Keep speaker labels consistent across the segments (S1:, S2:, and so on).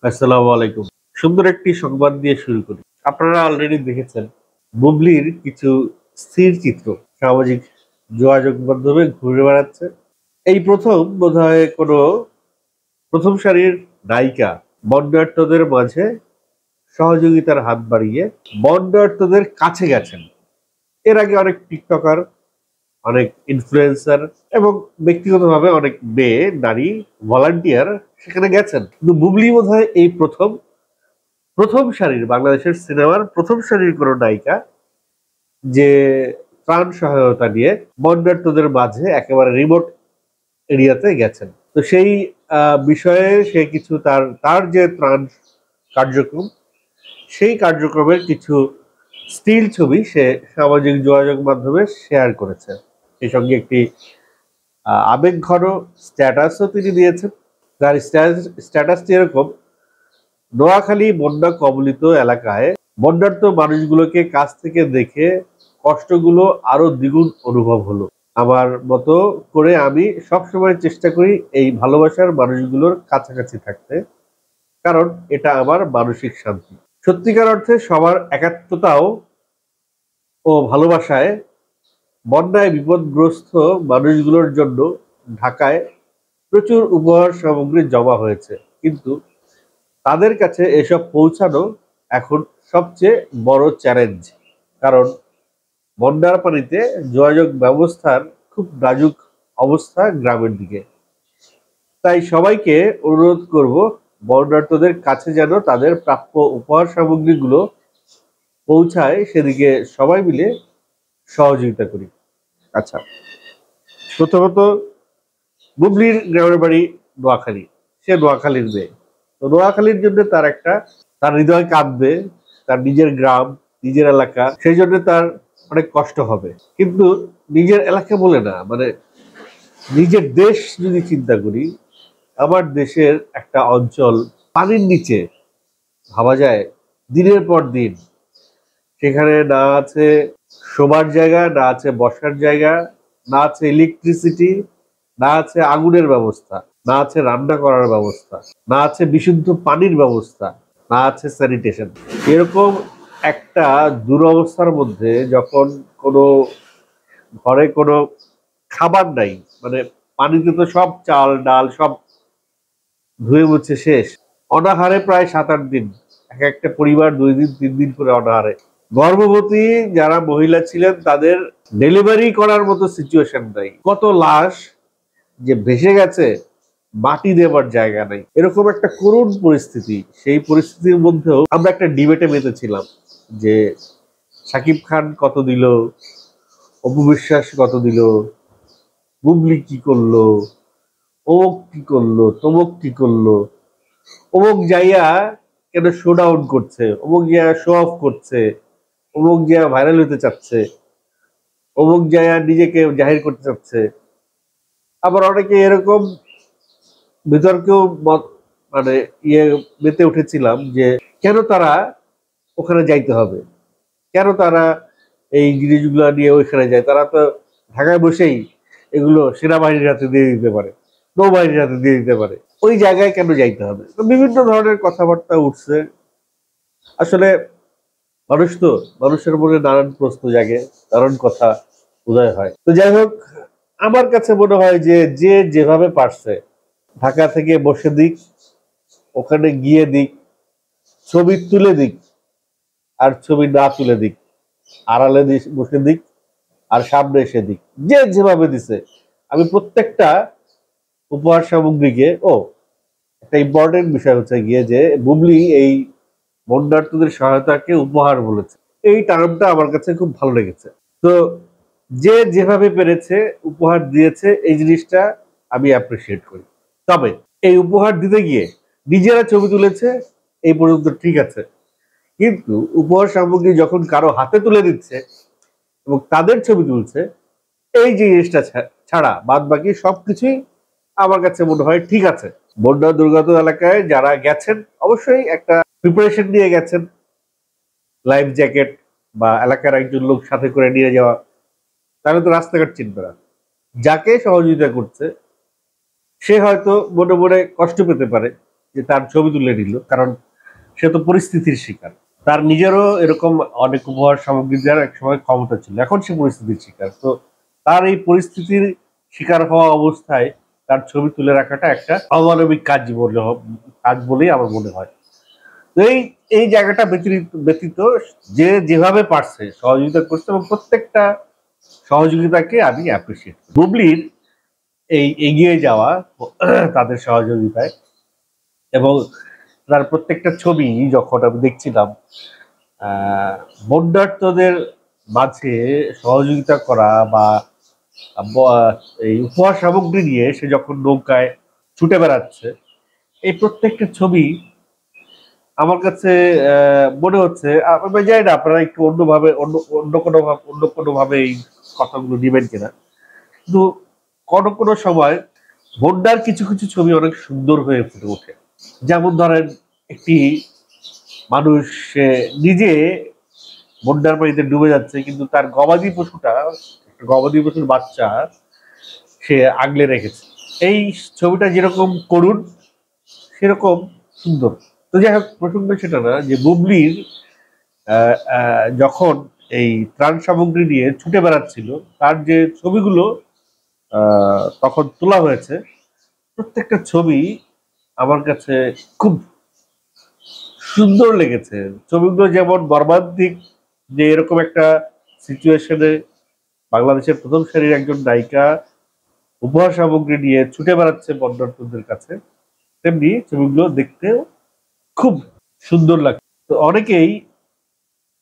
S1: আসসালামু আলাইকুম। সুন্দর একটি সংবাদ দিয়ে শুরু করি। আপনারা অলরেডি দেখেছেন বুবলির কিছু স্থির চিত্র সামাজিক যোগাযোগ মাধ্যমে ঘুরে বেড়াচ্ছে। এই প্রথম বোধহয় কোনো প্রথম সারির নায়িকা বন্যার্তদের মাঝে সহযোগিতার হাত বাড়িয়ে বন্যার্তদের কাছে গেছেন। এর আগে অনেক টিকটকার, অনেক ইনফ্লুয়েন্সার এবং ব্যক্তিগতভাবে অনেক মেয়ে, নারী ভলান্টিয়ার সেখানে গেছেন। কিন্তু বুবলি বোধহয় এই প্রথম প্রথম সারির বাংলাদেশের সিনেমার প্রথম সারির কোনো নায়িকা যে ত্রাণ সহায়তা নিয়ে বন্যার্তদের মাঝে একেবারে রিমোট এরিয়াতে গেছেন। তো সেই বিষয়ে সে কিছু তার তার যে ত্রাণ কার্যক্রম, সেই কার্যক্রমের কিছু স্টিল ছবি সে সামাজিক যোগাযোগ মাধ্যমে শেয়ার করেছে। সেই সঙ্গে একটি আবেগঘন স্ট্যাটাসও তিনি দিয়েছেন। তার স্ট্যাটাসটি এরকম: নোয়াখালী বন্যা কবলিত এলাকায় বন্যার্ত মানুষগুলোকে কাছ থেকে দেখে কষ্টগুলো আরো দ্বিগুণ অনুভব হলো। আমার মতো করে আমি সবসময় চেষ্টা করি এই ভালোবাসার মানুষগুলোর কাছাকাছি থাকতে, কারণ এটা আমার মানসিক শান্তি। সত্যিকার অর্থে সবার একাত্মতাও ও ভালোবাসায় বন্যায় বিপদগ্রস্ত মানুষগুলোর জন্য ঢাকায় প্রচুর উপহার সামগ্রী জমা হয়েছে, কিন্তু তাদের কাছে এসব পৌঁছানো এখন সবচেয়ে বড় চ্যালেঞ্জ। কারণ বন্যার পানিতে যোগাযোগ ব্যবস্থার খুব নাজুক অবস্থা গ্রামের দিকে। তাই সবাইকে অনুরোধ করব, বন্যার্তদের কাছে যেন তাদের প্রাপ্য উপহার সামগ্রীগুলো পৌঁছায়, সেদিকে সবাই মিলে সহযোগিতা করি। আচ্ছা, প্রথমত বুবলির গ্রামের বাড়ি নোয়াখালী। সে নোয়াখালীর মেয়ে। তো নোয়াখালীর জন্য তার হৃদয় কাঁদবে, তার নিজের গ্রাম, নিজের এলাকা, সেই জন্য তার অনেক কষ্ট হবে। কিন্তু নিজের এলাকা বলে না, মানে নিজের দেশ যদি চিন্তা করি, আমার দেশের একটা অঞ্চল পানির নিচে, ভাবা যায় দিনের পর দিন সেখানে না আছে শোবার জায়গা, না আছে বসার জায়গা, না আছে ইলেকট্রিসিটি, না আছে আগুনের ব্যবস্থা, না আছে রান্না করার ব্যবস্থা, না আছে বিশুদ্ধ পানির ব্যবস্থা, না আছে স্যানিটেশন। এরকম একটা দুরবস্থার মধ্যে যখন কোনো ঘরে কোনো খাবার নাই, মানে পানিতে তো সব চাল ডাল সব ধুয়ে মুছে শেষ, অনাহারে প্রায় 7-8 দিন, এক একটা পরিবার 2 দিন 3 দিন করে অনাহারে। গর্ভবতী যারা মহিলা ছিলেন তাদের ডেলিভারি করার মতো সিচুয়েশন নাই। কত লাশ যে ভেসে গেছে, মাটি দেবার জায়গা নাই। এরকম একটা করুণ পরিস্থিতি। সেই পরিস্থিতির মধ্যেও আমরা একটা ডিবেটে মেতেছিলাম যে শাকিব খান কত দিল, অপু বিশ্বাস কত দিল, বুবলি কি করলো, অমুক কি করলো, তমুক কি করলো, অমুক যাইয়া কেন শো ডাউন করছে, অমুক যাইয়া শো অফ করছে, অমুক যাইয়া ভাইরাল হতে চাচ্ছে, অমুক যাইয়া নিজেকে জাহির করতে চাচ্ছে। আবার অনেকে এরকম বিতর্কেও মানে মেতে উঠেছিলাম যে কেন তারা ওখানে যাইতে হবে, কেন তারা এই জিনিসগুলো নিয়ে ওইখানে যায়। তারা তো ঢাকায় বসেই এগুলো সেনাবাহিনীর হাতে দিয়ে দিতে পারে, নৌবাহিনীর হাতে দিয়ে দিতে পারে, ওই জায়গায় কেন যাইতে হবে। তো বিভিন্ন ধরনের কথাবার্তা উঠছে। আসলে মানুষ তো, মানুষের মনে নানান প্রশ্ন জাগে, নানান কথা উদয় হয়। তো যাই হোক, আমার কাছে মনে হয় যে যে যেভাবে পারছে ঢাকা থেকে বসে দিক, ওখানে গিয়ে দিক, ছবি তুলে দিক আর ছবি না তুলে দিক, আড়ালে বসে দিক আর সামনে এসে দিক, যে যেভাবে দিছে। আমি প্রত্যেকটা উপহার সামগ্রীকে একটা ইম্পর্টেন্ট বিষয় হচ্ছে গিয়ে যে বুবলি এই বন্যার্থীদের সহায়তাকে উপহার বলেছে। এই টার্মটা আমার কাছে খুব ভালো লেগেছে। তো যে যেভাবে পেরেছে উপহার দিয়েছে, এই জিনিসটা আমি অ্যাপ্রিসিয়েট করি। তবে এই উপহার দিতে গিয়ে নিজেরা ছবি তুলেছে এই পর্যন্ত ঠিক আছে, কিন্তু উপহার সামগ্রী যখন কারো হাতে তুলে দিচ্ছে এবং তাদের ছবি তুলছে, এই জিনিসটা ছাড়া বাদ বাকি সবকিছুই আমার কাছে মনে হয় ঠিক আছে। বন্যা দুর্গত এলাকায় যারা গেছেন অবশ্যই একটা প্রিপারেশন নিয়ে গেছেন, লাইফ জ্যাকেট বা এলাকার একজন লোক সাথে করে নিয়ে যাওয়া, তাহলে তো রাস্তাঘাট চিনবে না। যাকে সহযোগিতা করছে সে হয়তো মনে মনে কষ্ট পেতে পারে, যে তার ছবি তুলে নিল, কারণ সে তো পরিস্থিতির শিকার। তার নিজেরও এরকম অনেক উপহার সামগ্রী দেওয়ার এক সময় ক্ষমতা ছিল, এখন সে পরিস্থিতির শিকার। তো তার এই পরিস্থিতির শিকার হওয়া অবস্থায় তার ছবি তুলে রাখাটা একটা অমানবিক কাজ বলেই আমার মনে হয়। তো এই জায়গাটা ব্যতীত যে যেভাবে পারছে সহযোগিতা করছে, এবং প্রত্যেকটা সহযোগিতাকে আমি অ্যাপ্রিসিয়েট করি। বুবলির এই এগিয়ে যাওয়া তাদের সহযোগিতায়, এবং তার প্রত্যেকটা ছবি যখন আমি দেখছিলাম, বন্যার্তদের মাঝে সহযোগিতা করা বা এই উপহার সামগ্রী নিয়ে সে যখন নৌকায় ছুটে বেড়াচ্ছে, এই প্রত্যেকটা ছবি আমার কাছে মনে হচ্ছে, আমি জানি না আপনারা একটু অন্যভাবে অন্য কোনো ভাবে এই কথাগুলো নেবেন কিনা, কিন্তু কোনো কোনো সময় বন্যার কিছু কিছু ছবি অনেক সুন্দর হয়ে ফুটে ওঠে। যেমন ধরেন, একটি মানুষ নিজে বন্যার পানিতে ডুবে যাচ্ছে, কিন্তু তার গবাদি পশুর বাচ্চা সে আগলে রেখেছে। এই ছবিটা যেরকম করুণ, সেরকম সুন্দর। তো যাই হোক, প্রসঙ্গ সেটা না, যে বুবলির যখন এই ত্রাণ সামগ্রী নিয়ে ছুটে বেড়াচ্ছিল, তার যে ছবিগুলো তখন তোলা হয়েছে, প্রত্যেকটা ছবি আমার কাছে খুব সুন্দর লেগেছে। ছবিগুলো যেমন মর্মান্তিক, যে এরকম একটা সিচুয়েশনে বাংলাদেশের প্রথম সারির একজন নায়িকা উপহার সামগ্রী নিয়ে ছুটে বেড়াচ্ছে বন্যার্তদের কাছে, তেমনি ছবিগুলো দেখতে খুব সুন্দর লাগে। তো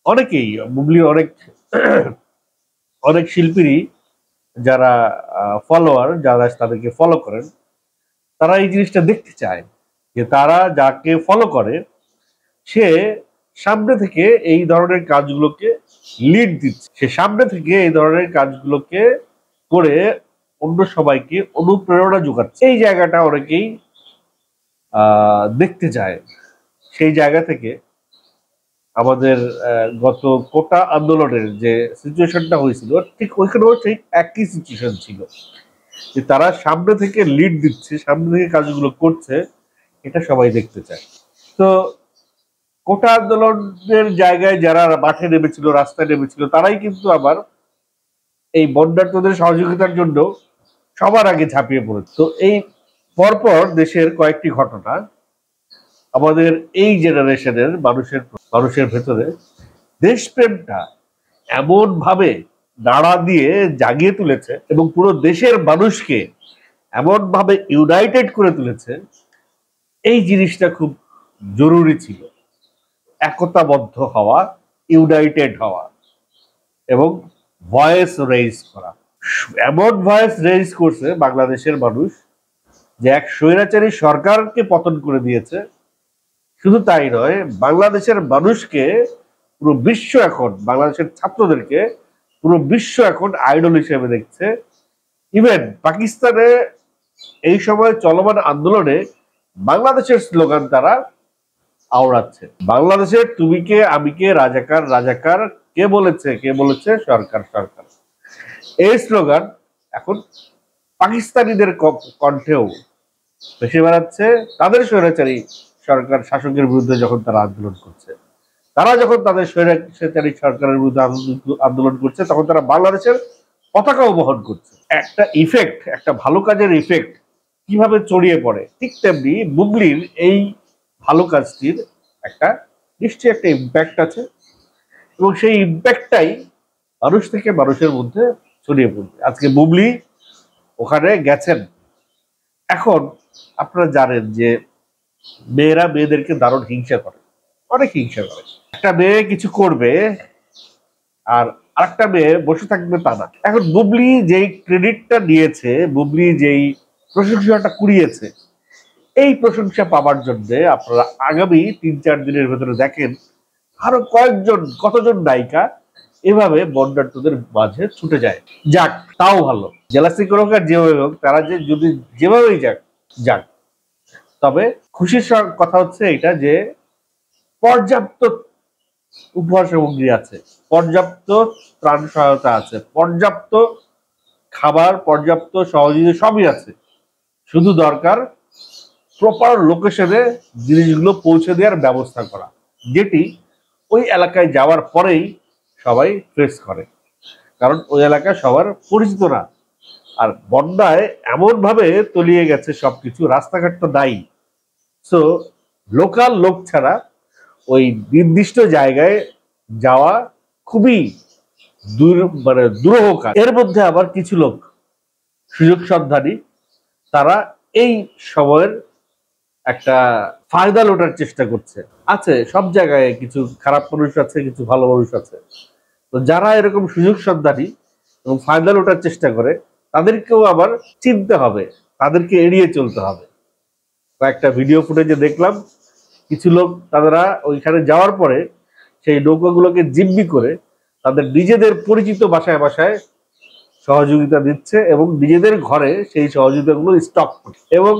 S1: অনেকেই বুবলি অনেক শিল্পীরই যারা ফলোয়ার, যারা তাদেরকে ফলো করেন, তারা এই জিনিসটা দেখতে চায় যে তারা যাকে ফলো করে সে সামনে থেকে এই ধরনের কাজগুলোকে লিড দিচ্ছে, সে সামনে থেকে এই ধরনের কাজগুলোকে করে অন্য সবাইকে অনুপ্রেরণা যোগাচ্ছে। এই জায়গাটা অনেকেই দেখতে চায়। সেই জায়গা থেকে আমাদের গত কোটা আন্দোলনের যে সিচুয়েশনটা হয়েছিল, ঠিক ওইখানেও সেই একই সিচুয়েশন ছিল, যে তারা সামনে থেকে লিড দিচ্ছে, সামনে থেকে কাজগুলো করছে, এটা সবাই দেখতে চায়। তো কোটা আন্দোলনের জায়গায় যারা মাঠে নেমেছিল, রাস্তায় নেমেছিল, তারাই কিন্তু আবার এই বন্যার্তদের সহযোগিতার জন্য সবার আগে ঝাঁপিয়ে পড়েছে। তো এই পরপর দেশের কয়েকটি ঘটনা আমাদের এই জেনারেশনের মানুষের ভেতরে দেশপ্রেমটা এমন ভাবে নাড়া দিয়ে জাগিয়ে তুলেছে, এবং পুরো দেশের মানুষকে এমন ভাবে ইউনাইটেড করে তুলেছে। এই জিনিসটা খুব জরুরি ছিল, একতাবদ্ধ হওয়া, ইউনাইটেড হওয়া, এবং ভয়েস রেইজ করা। এমন ভয়েস রেইজ করছে বাংলাদেশের মানুষ, যে এক স্বৈরাচারী সরকারকে পতন করে দিয়েছে। শুধু তাই নয়, বাংলাদেশের মানুষকে পুরো বিশ্ব এখন, বাংলাদেশের ছাত্রদেরকে পুরো বিশ্ব এখন আইডল হিসেবে দেখছে। ইভেন পাকিস্তানে এই সময় চলমান আন্দোলনে বাংলাদেশের স্লোগান তারা আওড়াচ্ছে। বাংলাদেশের তুমি কে আমি কে, রাজাকার রাজাকার, কে বলেছে সরকার সরকার। এই স্লোগান এখন পাকিস্তানিদের কণ্ঠেও ভেসে বেড়াচ্ছে। তাদের স্বৈরাচারী সরকার শাসকের বিরুদ্ধে যখন তারা আন্দোলন করছে, তারা যখন তাদের স্বৈরাচারী সরকারের বিরুদ্ধে আন্দোলন করছে, তখন তারা বাংলাদেশের পতাকাও বহন করছে। একটা ইফেক্ট, একটা ভালো কাজের ইফেক্ট কিভাবে ছড়িয়ে পড়ে, ঠিক তেমনি বুবলির এই ভালো কাজটির একটা নিশ্চয়ই একটা ইম্প্যাক্ট আছে, এবং সেই ইম্প্যাক্টটাই মানুষ থেকে মানুষের মধ্যে ছড়িয়ে পড়বে। আজকে বুবলি ওখানে গেছেন। এখন আপনারা জানেন যে মেয়েরা মেয়েদেরকে দারুণ হিংসা করে, অনেক হিংসা করে। একটা মেয়ে কিছু করবে আর আরেকটা মেয়ে বসে থাকবে, তা না। এখন বুবলি যেই ক্রেডিটটা নিয়েছে, বুবলি যেই প্রশংসাটা কুড়িয়েছে, এই প্রশংসা পাওয়ার জন্য আপনারা আগামী ৩-৪ দিনের ভেতরে দেখেন আরো কতজন নায়িকা এভাবে বন্যার্তদের মাঝে ছুটে যায়। যাক, তাও ভালো, জেলাসি করুক আর যেভাবে হোক, তারা যদি যেভাবেই যাক। তবে খুশির কথা হচ্ছে এটা যে পর্যাপ্ত উপহার সামগ্রী আছে, পর্যাপ্ত ত্রাণ সহায়তা আছে, পর্যাপ্ত খাবার, পর্যাপ্ত সহযোগিতা সবই আছে। শুধু দরকার প্রপার লোকেশনে জিনিসগুলো পৌঁছে দেওয়ার ব্যবস্থা করা, যেটি ওই এলাকায় যাওয়ার পরেই সবাই ট্রেস করে, কারণ ওই এলাকা সবার পরিচিত না। আর বন্যায় এমন ভাবে তলিয়ে গেছে সবকিছু, রাস্তাঘাট তো নাই। সো লোকাল লোক ছাড়া ওই নির্দিষ্ট জায়গায় যাওয়া খুবই দুরূহ কাজ। এর মধ্যে আবার কিছু লোক সুযোগ সন্ধানী, তারা এই সময়ের একটা ফায়দা লোটার চেষ্টা করছে। আছে সব জায়গায় কিছু খারাপ মানুষ আছে, কিছু ভালো মানুষ আছে। তো যারা এরকম সুযোগ সন্ধানী এবং ফায়দা লোটার চেষ্টা করে, তাদেরকেও আবার চিনতে হবে, তাদেরকে এড়িয়ে চলতে হবে। কয়েকটা ভিডিও ফুটেজে দেখলাম কিছু লোক তারা ওইখানে যাওয়ার পরে সেই নৌকাগুলোকে জিম্মি করে তাদের নিজেদের পরিচিত বাসায় বাসায় সহযোগিতা দিচ্ছে এবং নিজেদের ঘরে সেই সহযোগিতাগুলো স্টক করছে। এবং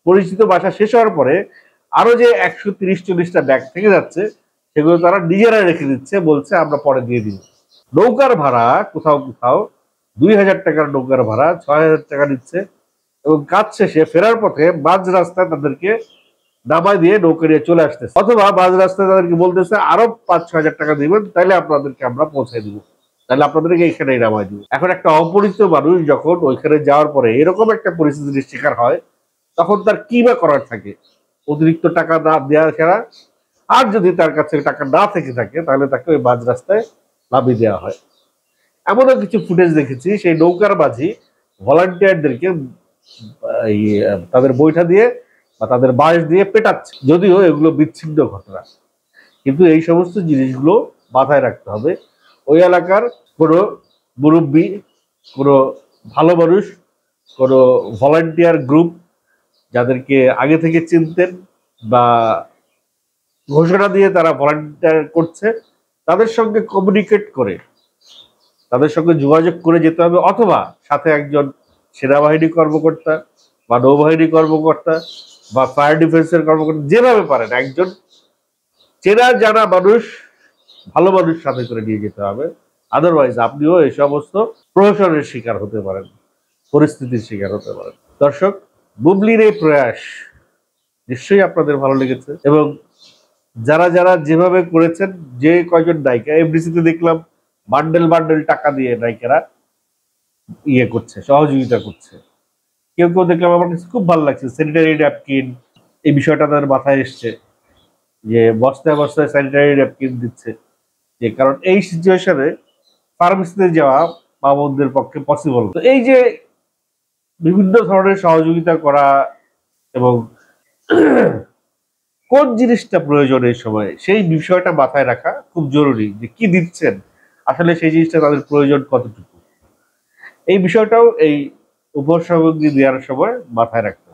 S1: পরিচিত বাসা শেষ হওয়ার পরে আরো যে 130-40টা ব্যাগ থেকে যাচ্ছে, সেগুলো তারা নিজেরা রেখে দিচ্ছে, বলছে আমরা পরে দিয়ে দিব। নৌকার ভাড়া কোথাও কোথাও 2000 টাকার নৌকার ভাড়া 6000 টাকা নিচ্ছে, এবং কাজ শেষে ফেরার পথে মাঝ রাস্তায় তাদেরকে নামাই দিয়ে নৌকা নিয়ে চলে আসতেছে, অথবা মাঝ রাস্তায় তাদেরকে বলতেছে আরো 5-6 হাজার টাকা দিবেন, তাহলে আপনাদেরকে আমরা পৌঁছাই দিব, তাহলে আপনাদেরকে এখানেই নামাই দিব। এখন একটা অপরিচিত মানুষ যখন ওইখানে যাওয়ার পরে এরকম একটা পরিস্থিতির শিকার হয়, তখন তার কি বা করার থাকে? অতিরিক্ত টাকা না দেওয়া ছাড়া। আর যদি তার কাছে টাকা না থেকে থাকে, তাহলে তাকে ওই মাঝ রাস্তায় নামিয়ে দেওয়া হয়। এমনও কিছু ফুটেজ দেখেছি সেই নৌকার মাঝি ভলান্টিয়ারদেরকে তাদের বৈঠা দিয়ে বা তাদের বাঁশ দিয়ে পেটাচ্ছে। যদিও এগুলো বিচ্ছিন্ন ঘটনা, কিন্তু এই সমস্ত জিনিসগুলো মাথায় রাখতে হবে। ওই এলাকার কোনো মুরব্বী, কোনো ভালো মানুষ, কোনো ভলান্টিয়ার গ্রুপ যাদেরকে আগে থেকে চিনতেন বা ঘোষণা দিয়ে তারা ভলান্টিয়ার করছে, তাদের সঙ্গে কমিউনিকেট করে, তাদের সঙ্গে যোগাযোগ করে যেতে হবে, অথবা সাথে একজন সেনাবাহিনী কর্মকর্তা বা নৌবাহিনী কর্মকর্তা বা ফায়ার ডিফেন্সের কর্মকর্তা, যেভাবে পারেন একজন চেনা জানা মানুষ, ভালো মানুষ সাথে করে নিয়ে যেতে হবে। আদারওয়াইজ আপনিও এই সমস্ত প্রহসনের শিকার হতে পারেন, পরিস্থিতির শিকার হতে পারেন। দর্শক, বুবলির এই প্রয়াস নিশ্চয়ই আপনাদের ভালো লেগেছে, এবং যারা যারা যেভাবে করেছেন, যে কয়জন নায়িকা এফডিসিতে দেখলাম বান্ডেল বান্ডেল টাকা দিয়ে নায়িকারা ইয়ে করছে, সহযোগিতা করছে। কেউ কেউ দেখলাম আমার কাছে খুব ভালো লাগছে, স্যানিটারি ন্যাপকিন, এই বিষয়টা তাদের মাথায় এসছে যে বস্তায় বস্তায় স্যানিটারি ন্যাপকিন দিচ্ছে, যে কারণ এই সিচুয়েশনে ফার্মেসিতে যাওয়া মা বোনদের পক্ষে পসিবল। তো এই যে বিভিন্ন ধরনের সহযোগিতা করা এবং কোন জিনিসটা প্রয়োজন এই সময়, সেই বিষয়টা মাথায় রাখা খুব জরুরি, যে কি দিচ্ছেন আসলে সেই জিনিসটা তাদের প্রয়োজন কতটুকু, এই বিষয়টাও এই উপহার সামগ্রী দেওয়ার সময় মাথায় রাখতে